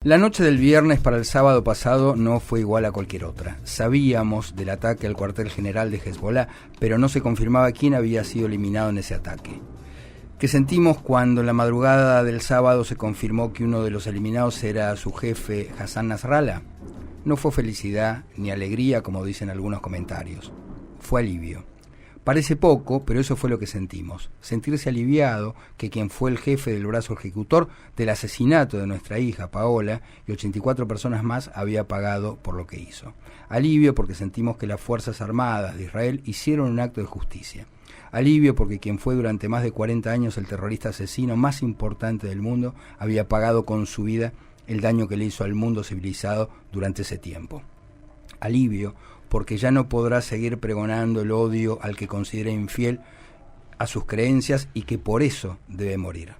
La noche del viernes para el sábado pasado no fue igual a cualquier otra. Sabíamos del ataque al cuartel general de Hezbollah, pero no se confirmaba quién había sido eliminado en ese ataque. ¿Qué sentimos cuando en la madrugada del sábado se confirmó que uno de los eliminados era su jefe, Hassan Nasrallah? No fue felicidad ni alegría, como dicen algunos comentarios. Fue alivio. Parece poco, pero eso fue lo que sentimos. Sentirse aliviado que quien fue el jefe del brazo ejecutor del asesinato de nuestra hija, Paola, y 84 personas más había pagado por lo que hizo. Alivio porque sentimos que las Fuerzas Armadas de Israel hicieron un acto de justicia. Alivio porque quien fue durante más de 40 años el terrorista asesino más importante del mundo había pagado con su vida el daño que le hizo al mundo civilizado durante ese tiempo. Alivio porque ya no podrá seguir pregonando el odio al que considera infiel a sus creencias y que por eso debe morir.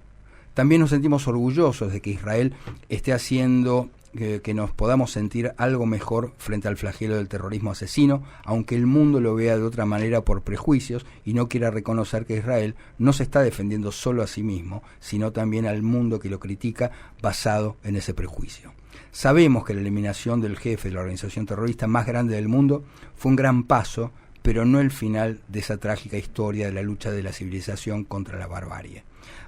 También nos sentimos orgullosos de que Israel esté haciendo que nos podamos sentir algo mejor frente al flagelo del terrorismo asesino, aunque el mundo lo vea de otra manera por prejuicios y no quiera reconocer que Israel no se está defendiendo solo a sí mismo, sino también al mundo que lo critica basado en ese prejuicio. Sabemos que la eliminación del jefe de la organización terrorista más grande del mundo fue un gran paso, pero no el final de esa trágica historia de la lucha de la civilización contra la barbarie.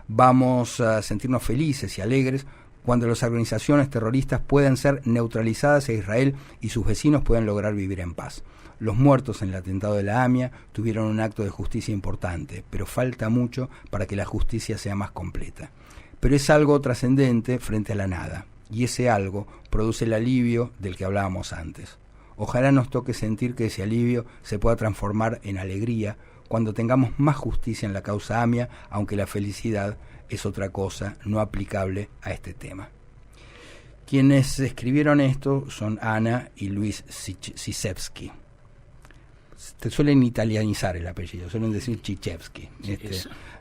Vamos a sentirnos felices y alegres cuando las organizaciones terroristas puedan ser neutralizadas e Israel y sus vecinos puedan lograr vivir en paz. Los muertos en el atentado de la AMIA tuvieron un acto de justicia importante, pero falta mucho para que la justicia sea más completa. Pero es algo trascendente frente a la nada. Y ese algo produce el alivio del que hablábamos antes. Ojalá nos toque sentir que ese alivio se pueda transformar en alegría cuando tengamos más justicia en la causa AMIA, aunque la felicidad es otra cosa no aplicable a este tema. Quienes escribieron esto son Ana y Luis Ciszewski. Te suelen italianizar el apellido, suelen decir Ciszewski.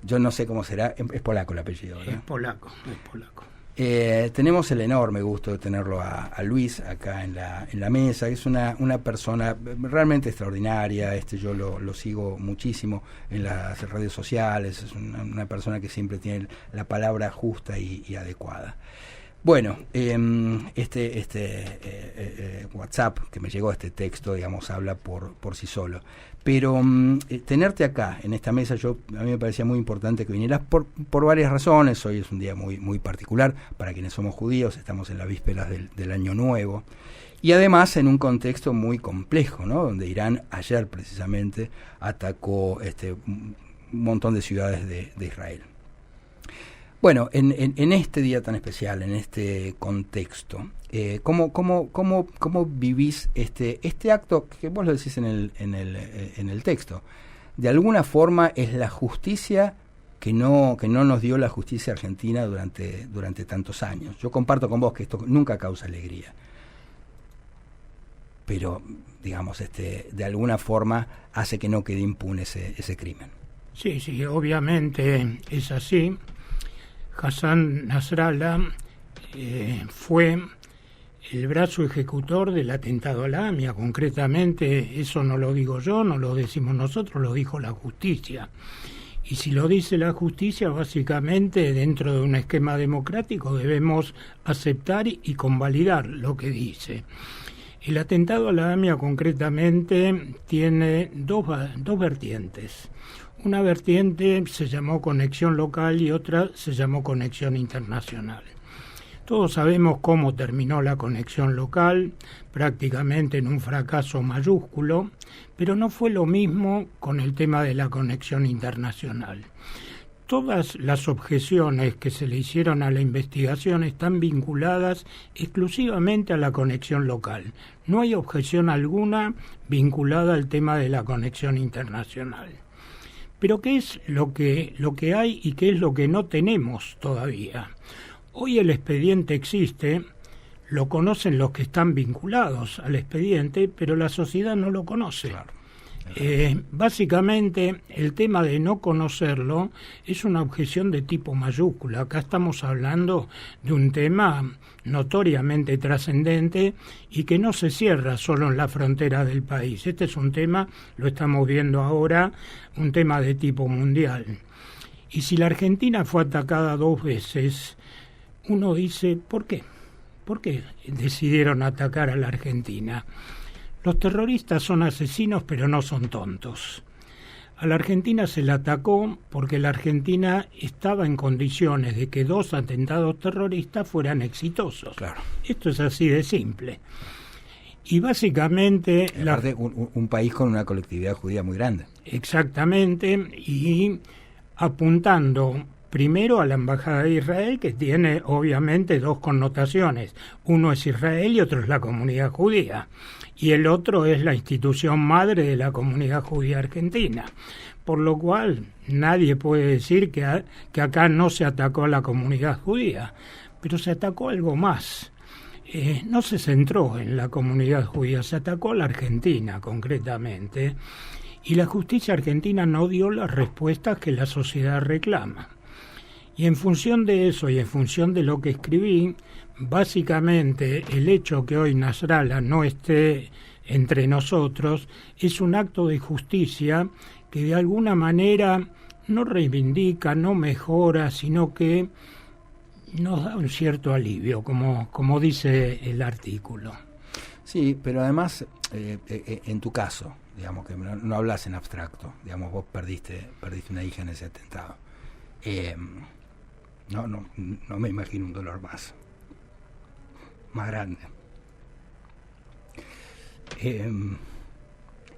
Yo no sé cómo será, es polaco el apellido, ¿verdad? Es polaco. Tenemos el enorme gusto de tenerlo a Luis acá en la mesa. Es una persona realmente extraordinaria. Yo lo sigo muchísimo en las redes sociales. Es una persona que siempre tiene la palabra justa y adecuada. Bueno, WhatsApp que me llegó, este texto, digamos, habla por sí solo. Pero tenerte acá en esta mesa, a mí me parecía muy importante que vinieras por varias razones. Hoy es un día muy, muy particular para quienes somos judíos, estamos en las vísperas del Año Nuevo. Y además en un contexto muy complejo, ¿no? Donde Irán ayer precisamente atacó un montón de ciudades de Israel. Bueno, en este día tan especial, en este contexto, ¿cómo vivís este acto que vos lo decís en el texto? De alguna forma es la justicia que no nos dio la justicia argentina durante tantos años. Yo comparto con vos que esto nunca causa alegría, pero digamos de alguna forma hace que no quede impune ese crimen. Sí, obviamente es así. Hassan Nasrallah fue el brazo ejecutor del atentado a la AMIA. Concretamente, eso no lo digo yo, no lo decimos nosotros, lo dijo la justicia. Y si lo dice la justicia, básicamente dentro de un esquema democrático debemos aceptar y convalidar lo que dice. El atentado a la AMIA concretamente tiene dos vertientes. Una vertiente se llamó conexión local y otra se llamó conexión internacional. Todos sabemos cómo terminó la conexión local, prácticamente en un fracaso mayúsculo, pero no fue lo mismo con el tema de la conexión internacional. Todas las objeciones que se le hicieron a la investigación están vinculadas exclusivamente a la conexión local. No hay objeción alguna vinculada al tema de la conexión internacional. Pero ¿qué es lo que hay y qué es lo que no tenemos todavía? Hoy el expediente existe, lo conocen los que están vinculados al expediente, pero la sociedad no lo conoce. Claro. Básicamente, el tema de no conocerlo es una objeción de tipo mayúscula. Acá estamos hablando de un tema notoriamente trascendente y que no se cierra solo en la frontera del país. Este es un tema, lo estamos viendo ahora, un tema de tipo mundial. Y si la Argentina fue atacada 2 veces, uno dice, ¿por qué? ¿Por qué decidieron atacar a la Argentina? Los terroristas son asesinos, pero no son tontos. A la Argentina se la atacó porque la Argentina estaba en condiciones de que 2 atentados terroristas fueran exitosos. Claro. Esto es así de simple. Y básicamente... un país con una colectividad judía muy grande. Exactamente, y apuntando primero a la Embajada de Israel, que tiene obviamente 2 connotaciones. Uno es Israel y otro es la comunidad judía. Y el otro es la institución madre de la comunidad judía argentina. Por lo cual nadie puede decir que acá no se atacó a la comunidad judía, pero se atacó algo más. No se centró en la comunidad judía, se atacó a la Argentina concretamente, y la justicia argentina no dio las respuestas que la sociedad reclama. Y en función de eso y en función de lo que escribí, básicamente el hecho que hoy Nasrallah no esté entre nosotros es un acto de justicia que de alguna manera no reivindica, no mejora, sino que nos da un cierto alivio, como dice el artículo. Sí, pero además, en tu caso, digamos que no hablas en abstracto, digamos, vos perdiste una hija en ese atentado. No me imagino un dolor más grande.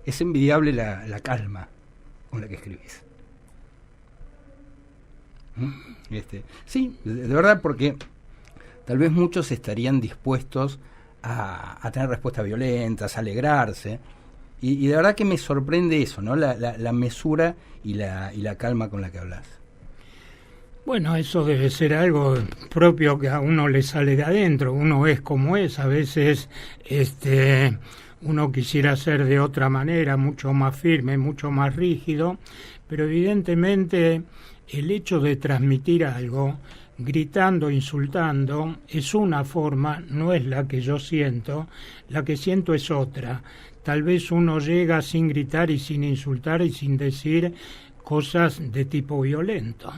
Es envidiable la calma con la que escribís. Sí, de verdad, porque tal vez muchos estarían dispuestos a tener respuestas violentas, a alegrarse, y de verdad que me sorprende eso, ¿no? La mesura y la calma con la que hablas. Bueno, eso debe ser algo propio que a uno le sale de adentro. Uno es como es. A veces uno quisiera ser de otra manera, mucho más firme, mucho más rígido, pero evidentemente el hecho de transmitir algo gritando, insultando, es una forma, no es la que yo siento, la que siento es otra. Tal vez uno llega sin gritar y sin insultar y sin decir cosas de tipo violento.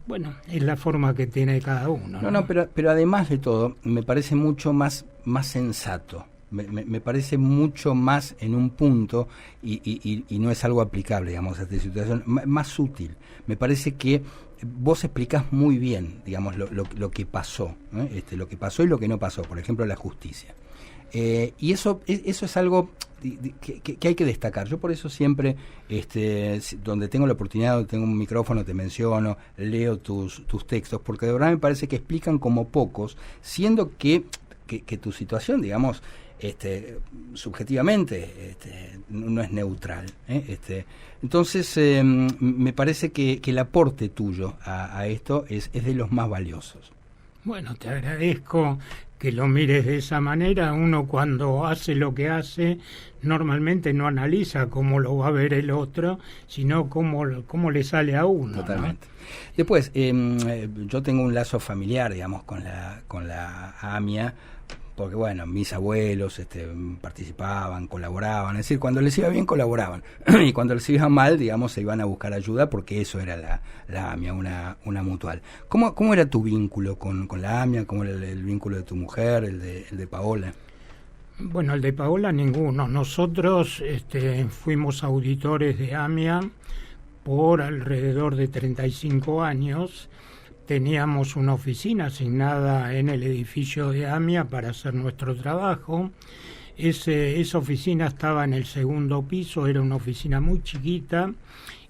Bueno, es la forma que tiene cada uno. No, pero además de todo, me parece mucho más sensato. Me parece mucho más en un punto, y no es algo aplicable, digamos, a esta situación, más útil. Me parece que vos explicás muy bien, digamos, lo que pasó, ¿eh? Lo que pasó y lo que no pasó, por ejemplo, la justicia. Y eso es algo que hay que destacar. Yo por eso siempre, donde tengo la oportunidad, donde tengo un micrófono, te menciono, leo tus textos, porque de verdad me parece que explican como pocos, siendo que tu situación, digamos, subjetivamente no es neutral, ¿eh? Entonces me parece que el aporte tuyo a esto es de los más valiosos. Bueno, te agradezco que lo mires de esa manera. Uno cuando hace lo que hace normalmente no analiza cómo lo va a ver el otro, sino cómo le sale a uno. Totalmente, ¿no? Después, yo tengo un lazo familiar, digamos, con la AMIA, porque bueno, mis abuelos participaban, colaboraban, es decir, cuando les iba bien colaboraban, y cuando les iba mal, digamos, se iban a buscar ayuda, porque eso era la AMIA, una mutual. ¿Cómo era tu vínculo con la AMIA? ¿Cómo era el vínculo de tu mujer, el de Paola? Bueno, el de Paola ninguno. Nosotros fuimos auditores de AMIA por alrededor de 35 años. Teníamos una oficina asignada en el edificio de AMIA para hacer nuestro trabajo. Esa oficina estaba en el segundo piso, era una oficina muy chiquita,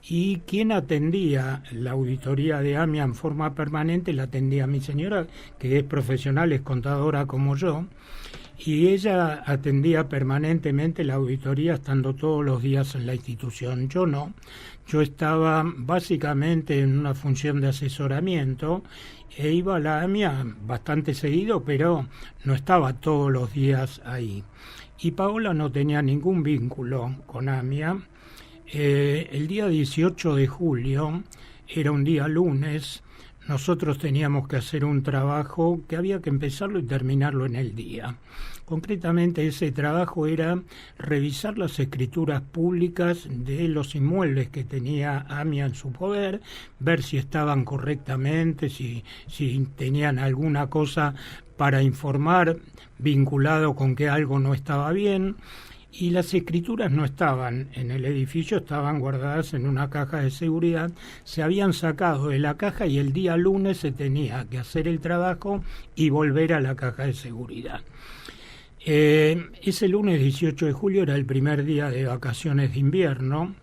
y quien atendía la auditoría de AMIA en forma permanente la atendía mi señora, que es profesional, es contadora como yo, y ella atendía permanentemente la auditoría estando todos los días en la institución. Yo no. Yo estaba básicamente en una función de asesoramiento e iba a la AMIA bastante seguido, pero no estaba todos los días ahí. Y Paola no tenía ningún vínculo con AMIA. El día 18 de julio, era un día lunes, nosotros teníamos que hacer un trabajo que había que empezarlo y terminarlo en el día. Concretamente, ese trabajo era revisar las escrituras públicas de los inmuebles que tenía AMIA en su poder, ver si estaban correctamente, si tenían alguna cosa para informar, vinculado con que algo no estaba bien, y las escrituras no estaban en el edificio, estaban guardadas en una caja de seguridad, se habían sacado de la caja y el día lunes se tenía que hacer el trabajo y volver a la caja de seguridad. Ese lunes 18 de julio era el primer día de vacaciones de invierno.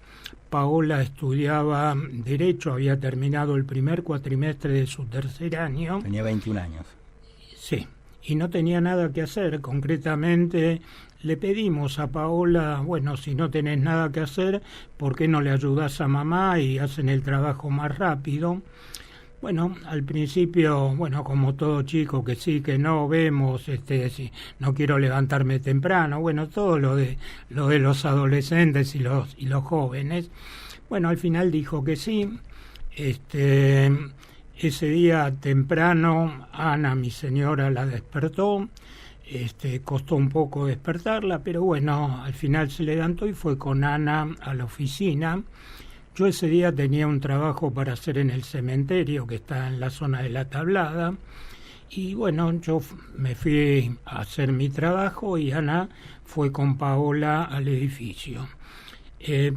Paola estudiaba Derecho, había terminado el primer cuatrimestre de su tercer año. Tenía 21 años. Sí, y no tenía nada que hacer. Concretamente le pedimos a Paola, bueno, si no tenés nada que hacer, ¿por qué no le ayudás a mamá y hacen el trabajo más rápido? Bueno, al principio, bueno, como todo chico, que sí, que no, vemos, si no quiero levantarme temprano, bueno, todo lo de los adolescentes y los jóvenes. Bueno, al final dijo que sí. Ese día temprano, Ana, mi señora, la despertó. Costó un poco despertarla, pero bueno, al final se levantó y fue con Ana a la oficina. Yo ese día tenía un trabajo para hacer en el cementerio que está en la zona de La Tablada y bueno, yo me fui a hacer mi trabajo y Ana fue con Paola al edificio.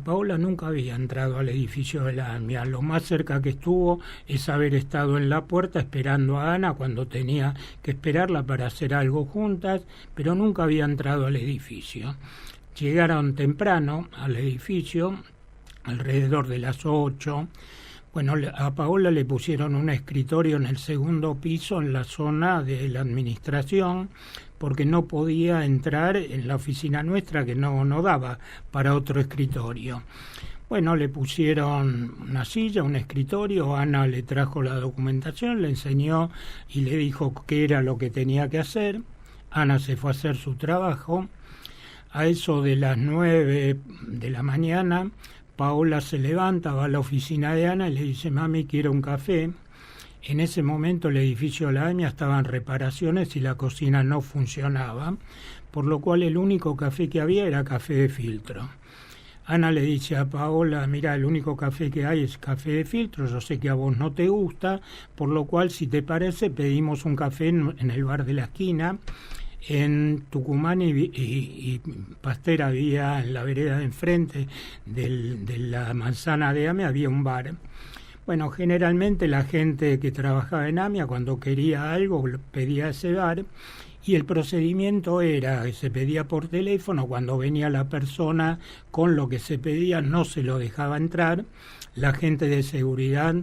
Paola nunca había entrado al edificio de la AMIA, lo más cerca que estuvo es haber estado en la puerta esperando a Ana cuando tenía que esperarla para hacer algo juntas, pero nunca había entrado al edificio. Llegaron temprano al edificio, alrededor de las 8. Bueno, a Paola le pusieron un escritorio en el segundo piso en la zona de la administración porque no podía entrar en la oficina nuestra que no daba para otro escritorio. Bueno, le pusieron una silla, un escritorio, Ana le trajo la documentación, le enseñó y le dijo qué era lo que tenía que hacer. Ana se fue a hacer su trabajo. A eso de las 9 de la mañana, Paola se levanta, va a la oficina de Ana y le dice, mami, quiero un café. En ese momento el edificio de la AMIA estaba en reparaciones y la cocina no funcionaba, por lo cual el único café que había era café de filtro. Ana le dice a Paola, mira, el único café que hay es café de filtro, yo sé que a vos no te gusta, por lo cual, si te parece, pedimos un café en el bar de la esquina. En Tucumán y Pasteur había, en la vereda de enfrente de la manzana de AMIA, había un bar. Bueno, generalmente la gente que trabajaba en AMIA cuando quería algo pedía ese bar y el procedimiento era que se pedía por teléfono, cuando venía la persona con lo que se pedía no se lo dejaba entrar, la gente de seguridad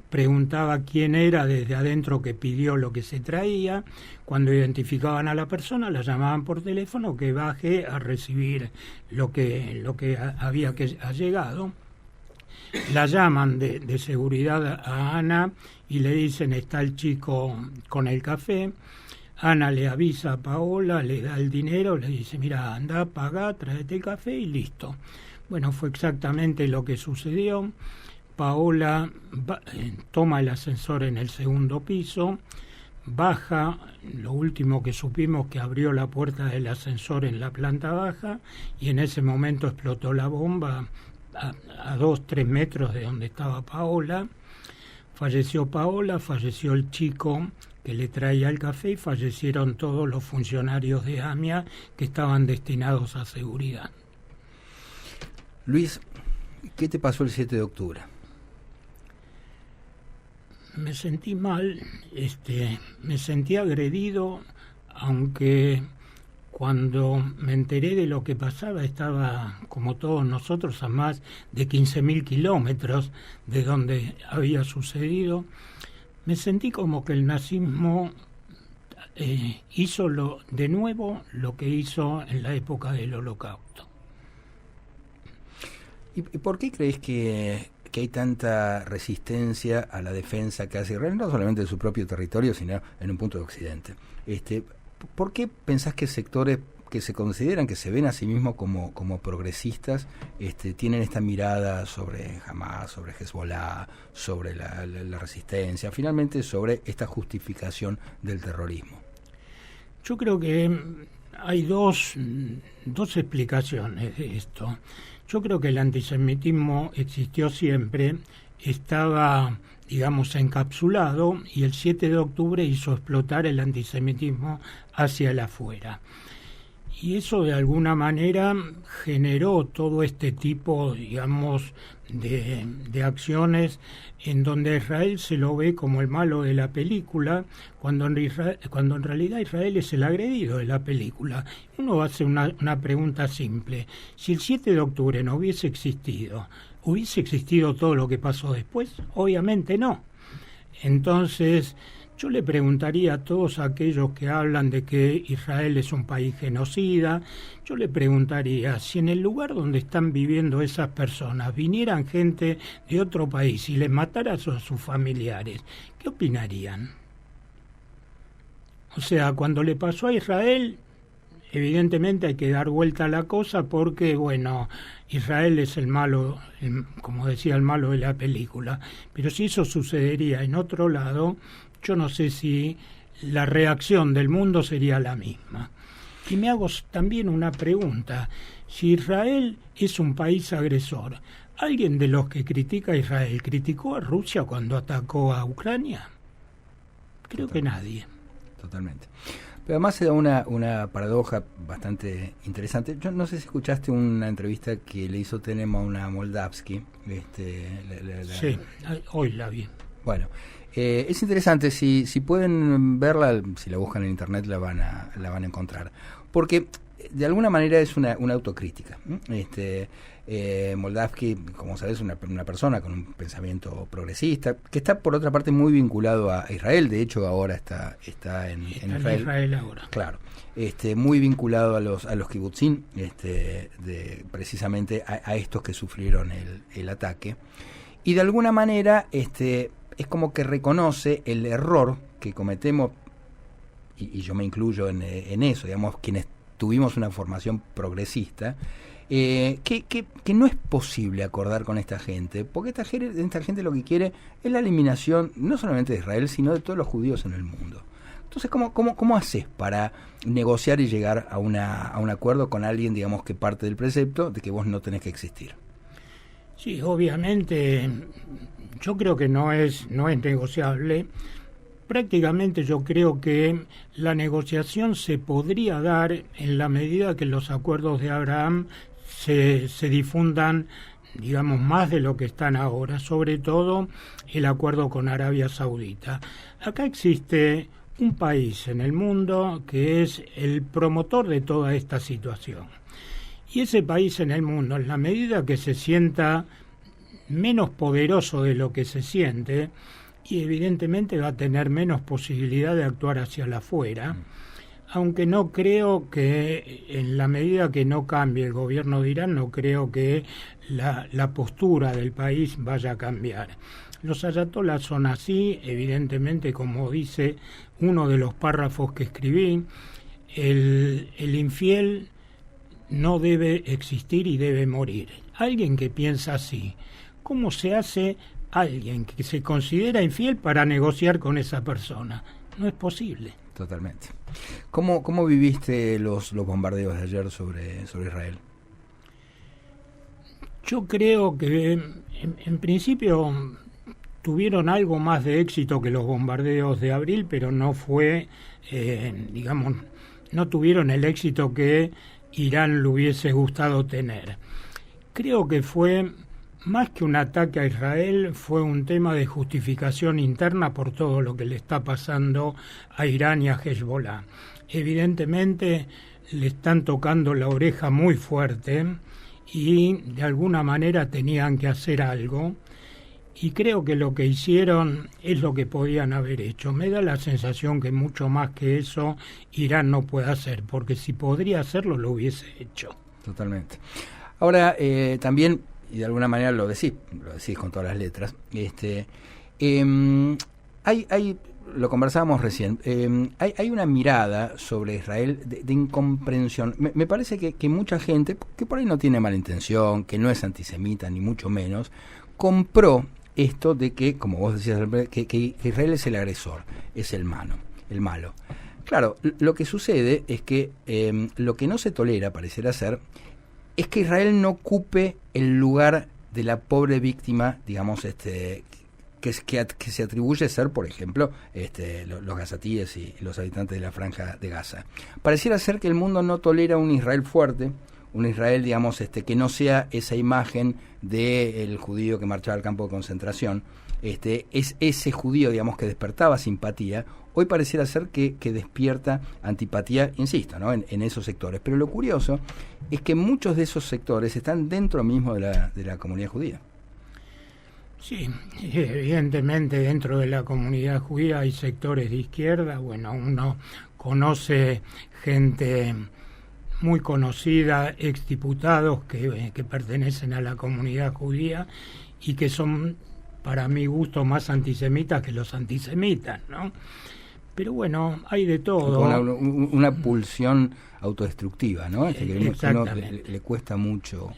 preguntaba quién era desde adentro que pidió lo que se traía, cuando identificaban a la persona la llamaban por teléfono que baje a recibir lo que había que ha llegado. La llaman de seguridad a Ana y le dicen está el chico con el café. Ana le avisa a Paola, le da el dinero, le dice mira, anda, paga, tráete el café y listo. Bueno, fue exactamente lo que sucedió. Paola toma el ascensor en el segundo piso, baja, lo último que supimos que abrió la puerta del ascensor en la planta baja y en ese momento explotó la bomba a 2-3 metros de donde estaba Paola. Falleció Paola, falleció el chico que le traía el café y fallecieron todos los funcionarios de AMIA que estaban destinados a seguridad. Luis, ¿qué te pasó el 7 de octubre? Me sentí mal, me sentí agredido, aunque cuando me enteré de lo que pasaba estaba, como todos nosotros, a más de 15.000 kilómetros de donde había sucedido. Me sentí como que el nazismo hizo de nuevo lo que hizo en la época del Holocausto. ¿Y por qué crees que hay tanta resistencia a la defensa que hace Israel, no solamente de su propio territorio, sino en un punto de Occidente? ¿Por qué pensás que sectores que se consideran, que se ven a sí mismos como progresistas, tienen esta mirada sobre Hamas, sobre Hezbollah, sobre la resistencia, finalmente sobre esta justificación del terrorismo? Yo creo que hay dos explicaciones de esto. Yo creo que el antisemitismo existió siempre, estaba digamos, encapsulado, y el 7 de octubre hizo explotar el antisemitismo hacia el afuera. Y eso de alguna manera generó todo este tipo, digamos, de acciones en donde Israel se lo ve como el malo de la película, cuando en realidad Israel es el agredido de la película. Uno hace una pregunta simple: si el 7 de octubre no hubiese existido todo lo que pasó después? Obviamente no. Entonces, yo le preguntaría a todos aquellos que hablan de que Israel es un país genocida, yo le preguntaría si en el lugar donde están viviendo esas personas vinieran gente de otro país y les matara a sus familiares, ¿qué opinarían? O sea, cuando le pasó a Israel, evidentemente hay que dar vuelta a la cosa porque, bueno, Israel es el malo, como decía, el malo de la película. Pero si eso sucedería en otro lado, yo no sé si la reacción del mundo sería la misma. Y me hago también una pregunta: si Israel es un país agresor, ¿alguien de los que critica a Israel criticó a Rusia cuando atacó a Ucrania? Creo que nadie. Totalmente. Pero además se da una paradoja bastante interesante. Yo no sé si escuchaste una entrevista que le hizo Tenema a Moldavsky. Sí, hoy la vi. Bueno, es interesante. Si pueden verla, si la buscan en internet la van a encontrar, porque de alguna manera es una autocrítica. Moldavsky, como sabes, es una persona con un pensamiento progresista, que está por otra parte muy vinculado a Israel. De hecho ahora está en Israel ahora. Claro, muy vinculado a los kibutzim, precisamente a estos que sufrieron el ataque, y de alguna manera es como que reconoce el error que cometemos, y yo me incluyo en eso, digamos, quienes tuvimos una formación progresista, que no es posible acordar con esta gente, porque esta gente lo que quiere es la eliminación no solamente de Israel, sino de todos los judíos en el mundo. Entonces, ¿cómo haces para negociar y llegar a un acuerdo con alguien, digamos, que parte del precepto de que vos no tenés que existir? Sí, obviamente, yo creo que no es negociable. Prácticamente yo creo que la negociación se podría dar en la medida que los acuerdos de Abraham se difundan, digamos, más de lo que están ahora, sobre todo el acuerdo con Arabia Saudita. Acá existe un país en el mundo que es el promotor de toda esta situación. Y ese país en el mundo, en la medida que se sienta menos poderoso de lo que se siente, y evidentemente va a tener menos posibilidad de actuar hacia el afuera, aunque no creo que, en la medida que no cambie el gobierno de Irán, no creo que la postura del país vaya a cambiar. Los ayatolás son así, evidentemente, como dice uno de los párrafos que escribí, el infiel no debe existir y debe morir. Alguien que piensa así, ¿cómo se hace alguien que se considera infiel para negociar con esa persona? No es posible. Totalmente. ¿Cómo viviste los bombardeos de ayer sobre Israel? Yo creo que en principio tuvieron algo más de éxito que los bombardeos de abril, pero no fue, digamos, no tuvieron el éxito que Irán le hubiese gustado tener. Creo que fue más que un ataque a Israel, fue un tema de justificación interna por todo lo que le está pasando a Irán y a Hezbollah. Evidentemente le están tocando la oreja muy fuerte y de alguna manera tenían que hacer algo, y creo que lo que hicieron es lo que podían haber hecho. Me da la sensación que mucho más que eso Irán no puede hacer, porque si podría hacerlo lo hubiese hecho. Totalmente. Ahora, también, y de alguna manera lo decís con todas las letras, lo conversábamos recién, hay una mirada sobre Israel de incomprensión. Me parece que mucha gente, que por ahí no tiene mala intención, que no es antisemita ni mucho menos, compró esto de que, como vos decías, que Israel es el agresor, es el malo. Claro, lo que sucede es que lo que no se tolera, pareciera ser, es que Israel no ocupe el lugar de la pobre víctima, digamos, que se atribuye ser, por ejemplo, los gazatíes y los habitantes de la Franja de Gaza. Pareciera ser que el mundo no tolera un Israel fuerte, un Israel, digamos, que no sea esa imagen del judío que marchaba al campo de concentración. Es ese judío, digamos, que despertaba simpatía. Hoy pareciera ser que despierta antipatía, insisto, ¿no? en esos sectores. Pero lo curioso es que muchos de esos sectores están dentro mismo de la comunidad judía. Sí, evidentemente dentro de la comunidad judía hay sectores de izquierda. Bueno, uno conoce gente muy conocida, exdiputados que pertenecen a la comunidad judía y que son, para mi gusto, más antisemitas que los antisemitas, ¿no? Pero bueno, hay de todo. Una pulsión autodestructiva, ¿no? Exactamente. Le cuesta mucho.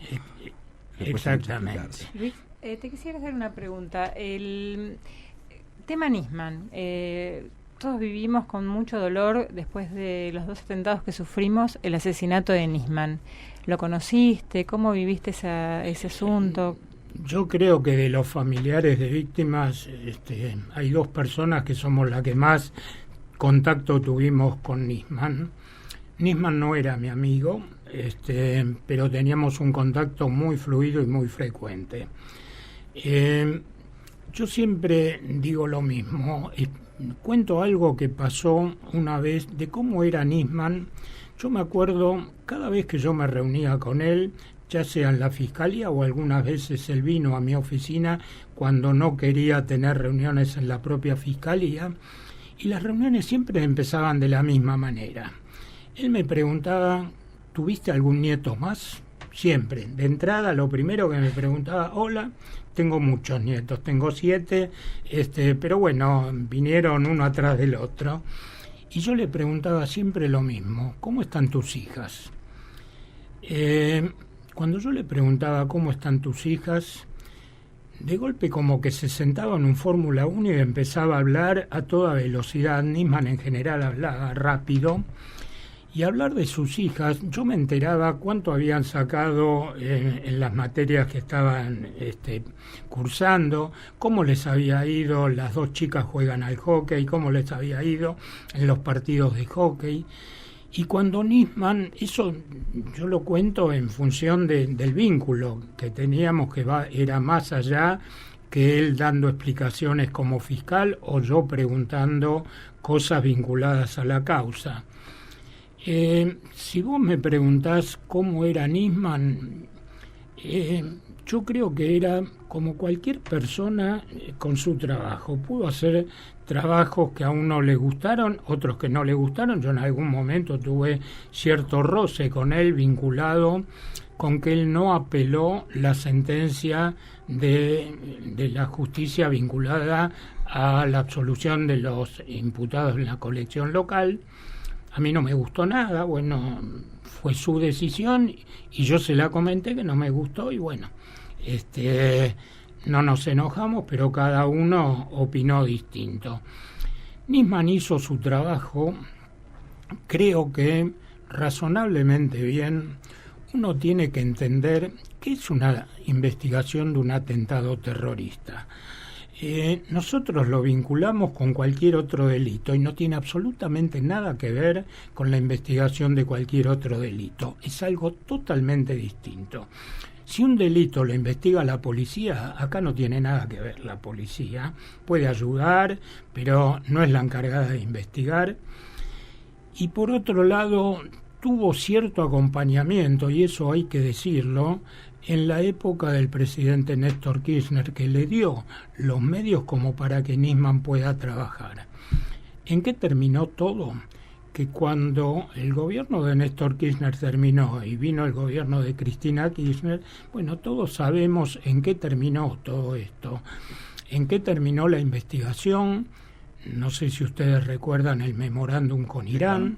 Exactamente. Luis, te quisiera hacer una pregunta. El tema Nisman. Todos vivimos con mucho dolor después de los 2 atentados que sufrimos, el asesinato de Nisman. ¿Lo conociste? ¿Cómo viviste ese asunto? Yo creo que de los familiares de víctimas hay 2 personas que somos las que más contacto tuvimos con Nisman. Nisman no era mi amigo, pero teníamos un contacto muy fluido y muy frecuente. Yo siempre digo lo mismo. Cuento algo que pasó una vez de cómo era Nisman. Yo me acuerdo, cada vez que yo me reunía con él, ya sea en la fiscalía o algunas veces él vino a mi oficina cuando no quería tener reuniones en la propia fiscalía, y las reuniones siempre empezaban de la misma manera. Él me preguntaba, ¿tuviste algún nieto más? Siempre, de entrada, lo primero que me preguntaba, hola, tengo muchos nietos, tengo 7, pero bueno, vinieron uno atrás del otro. Y yo le preguntaba siempre lo mismo, ¿cómo están tus hijas? Cuando yo le preguntaba cómo están tus hijas, de golpe como que se sentaba en un Fórmula 1 y empezaba a hablar a toda velocidad. Nisman en general hablaba rápido. Y hablar de sus hijas, yo me enteraba cuánto habían sacado en las materias que estaban cursando, cómo les había ido, las 2 chicas juegan al hockey, cómo les había ido en los partidos de hockey. Y cuando Nisman, eso yo lo cuento en función del vínculo que teníamos, que era más allá que él dando explicaciones como fiscal o yo preguntando cosas vinculadas a la causa. Si vos me preguntás cómo era Nisman, yo creo que era como cualquier persona con su trabajo. Pudo hacer trabajos que a uno le gustaron, otros que no le gustaron. Yo en algún momento tuve cierto roce con él vinculado con que él no apeló la sentencia de la justicia vinculada a la absolución de los imputados en la colección local. A mí no me gustó nada, bueno, fue su decisión y yo se la comenté que no me gustó y bueno, no nos enojamos, pero cada uno opinó distinto. Nisman hizo su trabajo, creo que razonablemente bien. Uno tiene que entender qué es una investigación de un atentado terrorista. Nosotros lo vinculamos con cualquier otro delito y no tiene absolutamente nada que ver con la investigación de cualquier otro delito. Es algo totalmente distinto. Si un delito lo investiga la policía, acá no tiene nada que ver la policía. Puede ayudar, pero no es la encargada de investigar. Y por otro lado, tuvo cierto acompañamiento, y eso hay que decirlo, en la época del presidente Néstor Kirchner, que le dio los medios como para que Nisman pueda trabajar. ¿En qué terminó todo? Que cuando el gobierno de Néstor Kirchner terminó y vino el gobierno de Cristina Kirchner, bueno, todos sabemos en qué terminó todo esto. En qué terminó la investigación, no sé si ustedes recuerdan el memorándum con Irán,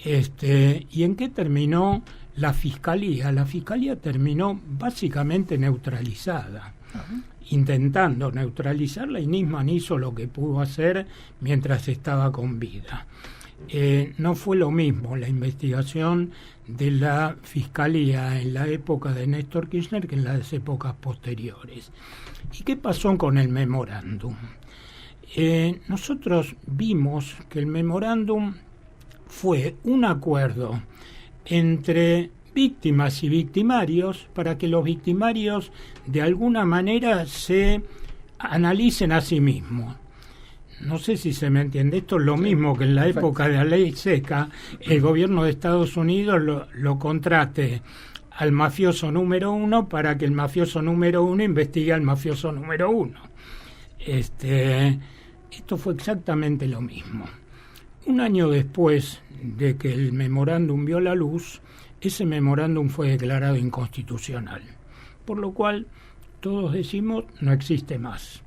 y en qué terminó la fiscalía. La fiscalía terminó básicamente neutralizada, intentando neutralizarla, y Nisman hizo lo que pudo hacer mientras estaba con vida. no fue lo mismo la investigación de la Fiscalía en la época de Néstor Kirchner que en las épocas posteriores. ¿Y qué pasó con el memorándum? Nosotros vimos que el memorándum fue un acuerdo entre víctimas y victimarios para que los victimarios de alguna manera se analicen a sí mismos. No sé si se me entiende. Esto es lo mismo que en la época de la ley seca, el gobierno de Estados Unidos lo contrate al mafioso número 1 para que el mafioso número 1 investigue al mafioso número 1. Esto fue exactamente lo mismo. Un año después de que el memorándum vio la luz, ese memorándum fue declarado inconstitucional, por lo cual todos decimos no existe más.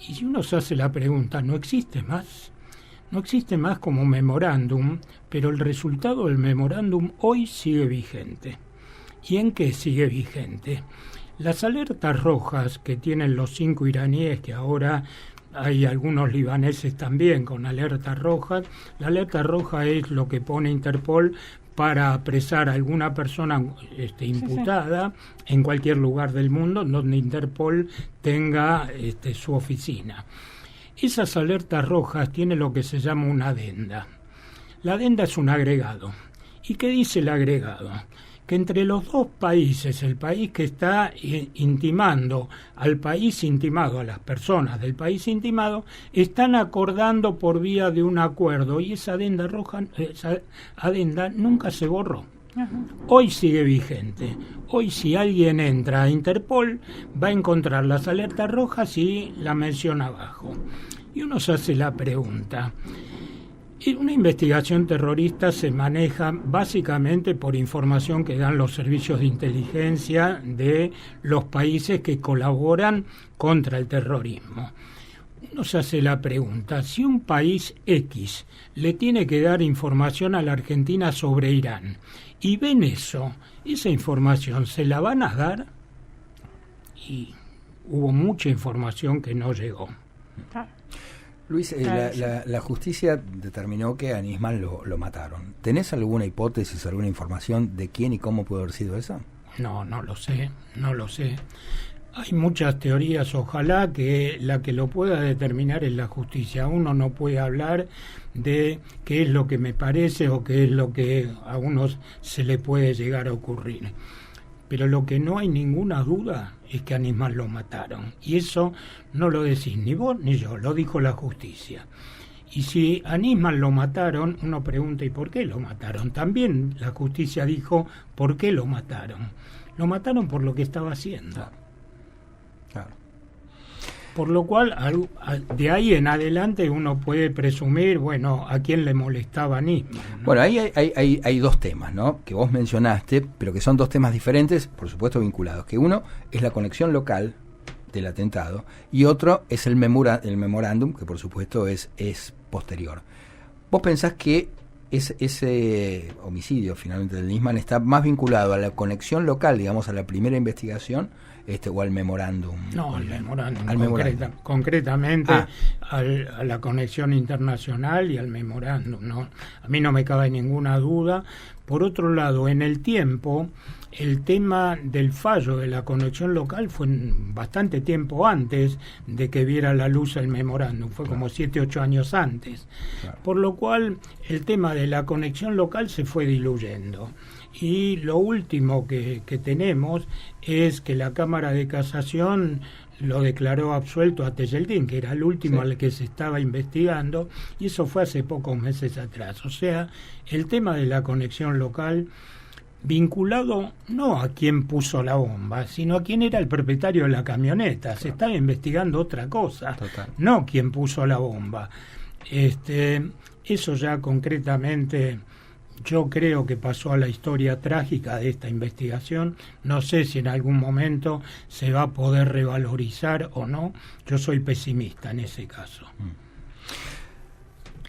Y si uno se hace la pregunta, ¿no existe más? No existe más como memorándum, pero el resultado del memorándum hoy sigue vigente. ¿Y en qué sigue vigente? Las alertas rojas que tienen los 5 iraníes, que ahora hay algunos libaneses también con alertas rojas. La alerta roja es lo que pone Interpol para apresar a alguna persona imputada en cualquier lugar del mundo donde Interpol tenga su oficina. Esas alertas rojas tienen lo que se llama una adenda. La adenda es un agregado. ¿Y qué dice el agregado? Que entre los dos países, el país que está intimando al país intimado, a las personas del país intimado, están acordando por vía de un acuerdo, y esa adenda roja, esa adenda nunca se borró. Hoy sigue vigente. Hoy si alguien entra a Interpol va a encontrar las alertas rojas y la menciona abajo. Y uno se hace la pregunta: una investigación terrorista se maneja básicamente por información que dan los servicios de inteligencia de los países que colaboran contra el terrorismo. Uno se hace la pregunta: si un país X le tiene que dar información a la Argentina sobre Irán y ven eso, esa información ¿se la van a dar? Y hubo mucha información que no llegó. Luis, la justicia determinó que a Nisman lo mataron. ¿Tenés alguna hipótesis, alguna información de quién y cómo pudo haber sido eso? No lo sé. Hay muchas teorías, ojalá que la que lo pueda determinar es la justicia. Uno no puede hablar de qué es lo que me parece o qué es lo que a unos se le puede llegar a ocurrir. Pero lo que no hay ninguna duda es que a Nisman lo mataron. Y eso no lo decís ni vos ni yo, lo dijo la justicia. Y si a Nisman lo mataron, uno pregunta: ¿y por qué lo mataron? También la justicia dijo: ¿por qué lo mataron? Lo mataron por lo que estaba haciendo. Claro. Por lo cual, de ahí en adelante uno puede presumir, bueno, a quién le molestaba a Nisman, ¿no? Bueno, ahí hay dos temas, ¿no?, que vos mencionaste, pero que son dos temas diferentes, por supuesto vinculados. Que uno es la conexión local del atentado y otro es el memorándum, que por supuesto es posterior. ¿Vos pensás que ese homicidio finalmente del Nisman está más vinculado a la conexión local, digamos, a la primera investigación, o al memorándum? No, al memorándum. Concretamente a la conexión internacional y al memorándum, ¿no? A mí no me cabe ninguna duda. Por otro lado, en el tiempo, el tema del fallo de la conexión local fue bastante tiempo antes de que viera la luz el memorándum, fue como 7, 8 años antes. Claro. Por lo cual, el tema de la conexión local se fue diluyendo. Y lo último que tenemos es que la Cámara de Casación lo declaró absuelto a Tejeldín, que era el último al que se estaba investigando, y eso fue hace pocos meses atrás. O sea, el tema de la conexión local vinculado no a quién puso la bomba, sino a quién era el propietario de la camioneta. Claro. Se estaba investigando otra cosa. Total. No quién puso la bomba. Eso ya concretamente yo creo que pasó a la historia trágica de esta investigación. No sé si en algún momento se va a poder revalorizar o no. Yo soy pesimista en ese caso.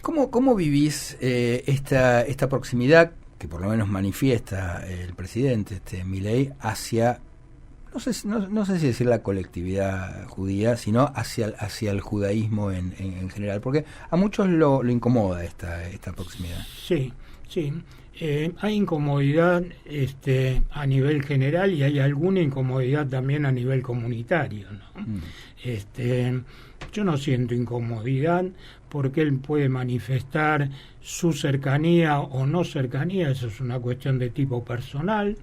¿Cómo vivís esta proximidad que por lo menos manifiesta el presidente Milei hacia no sé si decir la colectividad judía, sino hacia el judaísmo en general, porque a muchos lo incomoda esta proximidad. Sí. Hay incomodidad a nivel general y hay alguna incomodidad también a nivel comunitario, ¿no? Yo no siento incomodidad porque él puede manifestar su cercanía o no cercanía, eso es una cuestión de tipo personal.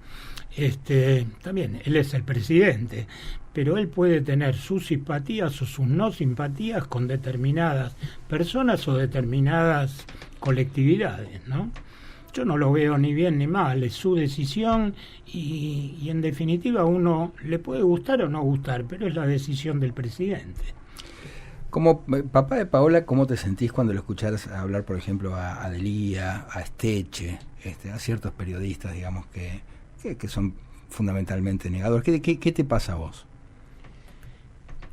También él es el presidente, pero él puede tener sus simpatías o sus no simpatías con determinadas personas o determinadas colectividades, ¿no? Yo no lo veo ni bien ni mal, es su decisión y en definitiva a uno le puede gustar o no gustar, pero es la decisión del presidente. Como papá de Paola, ¿cómo te sentís cuando lo escuchás hablar, por ejemplo, a Delía, a Esteche, a ciertos periodistas, digamos, que son fundamentalmente negadores? ¿Qué te pasa a vos?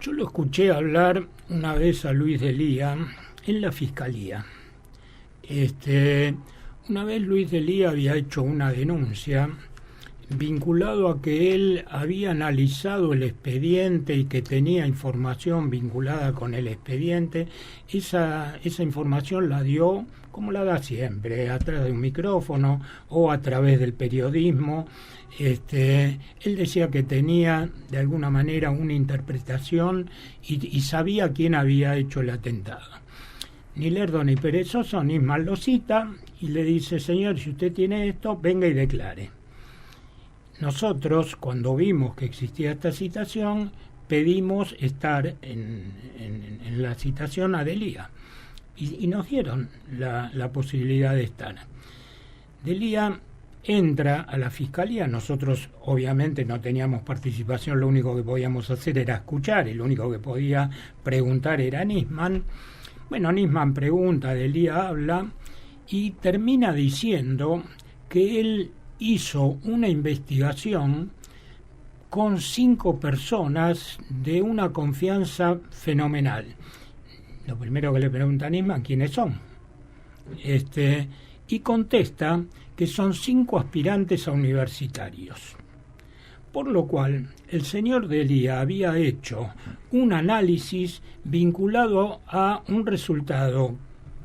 Yo lo escuché hablar una vez a Luis Delía en la Fiscalía. Una vez Luis Delía había hecho una denuncia vinculado a que él había analizado el expediente y que tenía información vinculada con el expediente. Esa información la dio, como la da siempre, a través de un micrófono o a través del periodismo. Él decía que tenía de alguna manera una interpretación y sabía quién había hecho el atentado. Ni lerdo ni perezoso, Nisman lo cita y le dice: señor, si usted tiene esto, venga y declare. Nosotros, cuando vimos que existía esta citación, pedimos estar en la citación a Delía y nos dieron la posibilidad de estar. Delía entra a la Fiscalía, nosotros obviamente no teníamos participación, lo único que podíamos hacer era escuchar, y lo único que podía preguntar era Nisman. Bueno, Nisman pregunta, Delía habla y termina diciendo que él hizo una investigación con 5 personas de una confianza fenomenal. Lo primero que le pregunta a Nisman, ¿quiénes son? Y contesta que son 5 aspirantes a universitarios. Por lo cual, el señor Delía había hecho un análisis vinculado a un resultado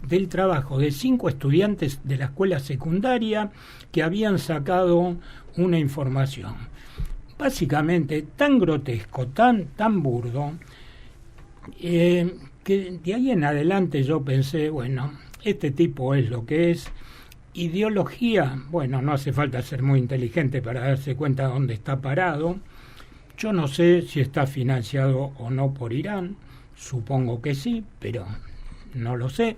del trabajo de 5 estudiantes de la escuela secundaria que habían sacado una información. Básicamente, tan grotesco, tan burdo, que de ahí en adelante yo pensé, bueno, este tipo es lo que es. Ideología, bueno, no hace falta ser muy inteligente para darse cuenta de dónde está parado. Yo no sé si está financiado o no por Irán, supongo que sí, pero no lo sé.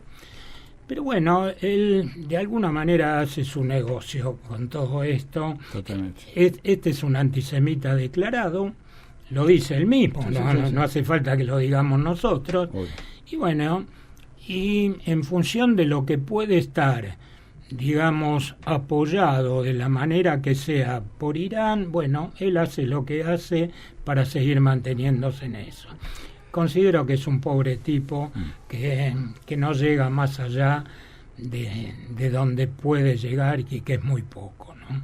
Pero bueno, él de alguna manera hace su negocio con todo esto. Totalmente. Este es un antisemita declarado, lo dice él mismo, sí, no hace falta que lo digamos nosotros. Uy. Y bueno, y en función de lo que puede estar, digamos, apoyado de la manera que sea por Irán, bueno, él hace lo que hace para seguir manteniéndose en eso. Considero que es un pobre tipo que no llega más allá de donde puede llegar y que es muy poco, ¿no?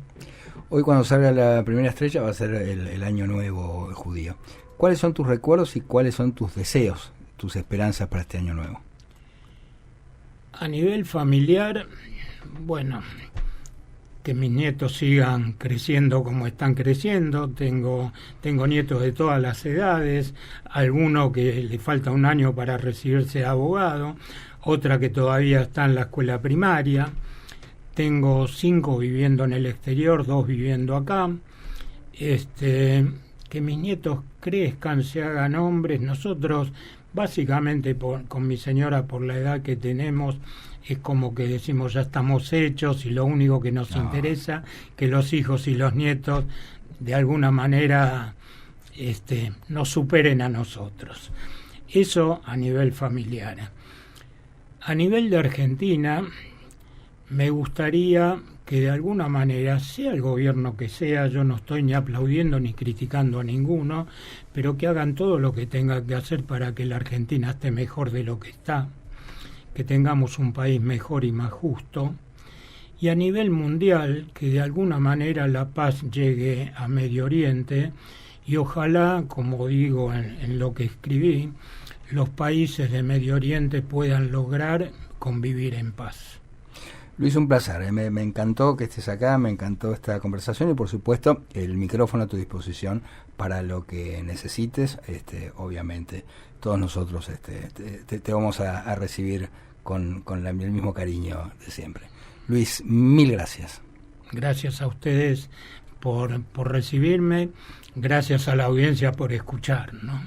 Hoy, cuando salga la primera estrella, va a ser el año nuevo judío. ¿Cuáles son tus recuerdos y cuáles son tus deseos, tus esperanzas para este año nuevo? A nivel familiar, bueno, que mis nietos sigan creciendo como están creciendo. Tengo nietos de todas las edades, alguno que le falta un año para recibirse de abogado, otra que todavía está en la escuela primaria. Tengo 5 viviendo en el exterior, 2 viviendo acá. Que mis nietos crezcan, se hagan hombres. Nosotros, básicamente, con mi señora, por la edad que tenemos, es como que decimos, ya estamos hechos y lo único que nos interesa, que los hijos y los nietos de alguna manera nos superen a nosotros. Eso a nivel familiar. A nivel de Argentina, me gustaría que de alguna manera, sea el gobierno que sea, yo no estoy ni aplaudiendo ni criticando a ninguno, pero que hagan todo lo que tengan que hacer para que la Argentina esté mejor de lo que está, que tengamos un país mejor y más justo, y a nivel mundial, que de alguna manera la paz llegue a Medio Oriente y ojalá, como digo en lo que escribí, los países del Medio Oriente puedan lograr convivir en paz. Luis, un placer, me encantó que estés acá, me encantó esta conversación y por supuesto el micrófono a tu disposición para lo que necesites, obviamente todos nosotros te vamos a recibir con el mismo cariño de siempre. Luis, mil gracias. Gracias a ustedes por recibirme, gracias a la audiencia por escuchar, ¿no?